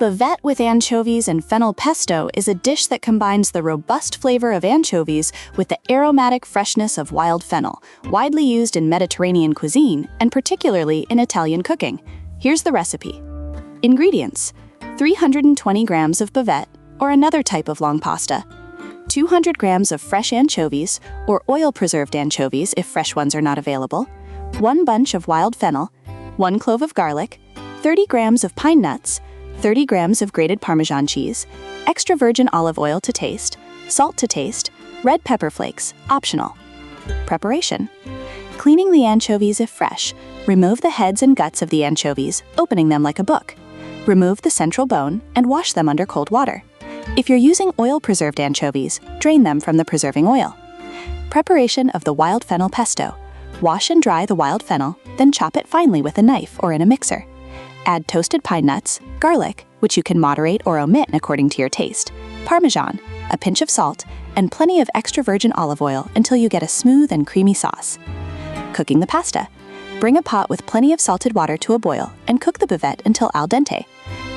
Bavette with anchovies and fennel pesto is a dish that combines the robust flavor of anchovies with the aromatic freshness of wild fennel, widely used in Mediterranean cuisine and particularly in Italian cooking. Here's the recipe. Ingredients: 320 grams of bavette, or another type of long pasta, 200 grams of fresh anchovies, or oil-preserved anchovies if fresh ones are not available, 1 bunch of wild fennel, 1 clove of garlic, 30 grams of pine nuts, 30 grams of grated Parmesan cheese, extra virgin olive oil to taste, salt to taste, red pepper flakes, optional. Preparation: cleaning the anchovies if fresh, remove the heads and guts of the anchovies, opening them like a book. Remove the central bone and wash them under cold water. If you're using oil-preserved anchovies, drain them from the preserving oil. Preparation of the wild fennel pesto: wash and dry the wild fennel, then chop it finely with a knife or in a mixer. Add toasted pine nuts, garlic, which you can moderate or omit according to your taste, Parmesan, a pinch of salt, and plenty of extra virgin olive oil until you get a smooth and creamy sauce. Cooking the pasta: bring a pot with plenty of salted water to a boil and cook the bavette until al dente.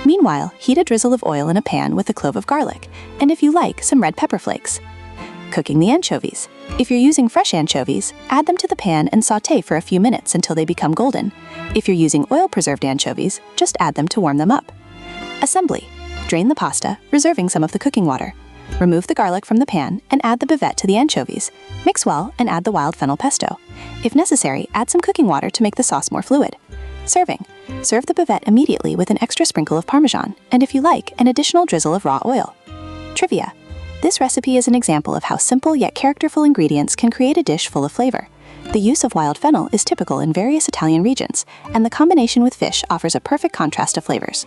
Meanwhile, heat a drizzle of oil in a pan with a clove of garlic, and if you like, some red pepper flakes. Cooking the anchovies: if you're using fresh anchovies, add them to the pan and sauté for a few minutes until they become golden. If you're using oil-preserved anchovies, just add them to warm them up. Assembly: drain the pasta, reserving some of the cooking water. Remove the garlic from the pan and add the bavette to the anchovies. Mix well and add the wild fennel pesto. If necessary, add some cooking water to make the sauce more fluid. Serving: serve the bavette immediately with an extra sprinkle of Parmesan, and if you like, an additional drizzle of raw oil. Trivia: this recipe is an example of how simple yet characterful ingredients can create a dish full of flavor. The use of wild fennel is typical in various Italian regions, and the combination with fish offers a perfect contrast of flavors.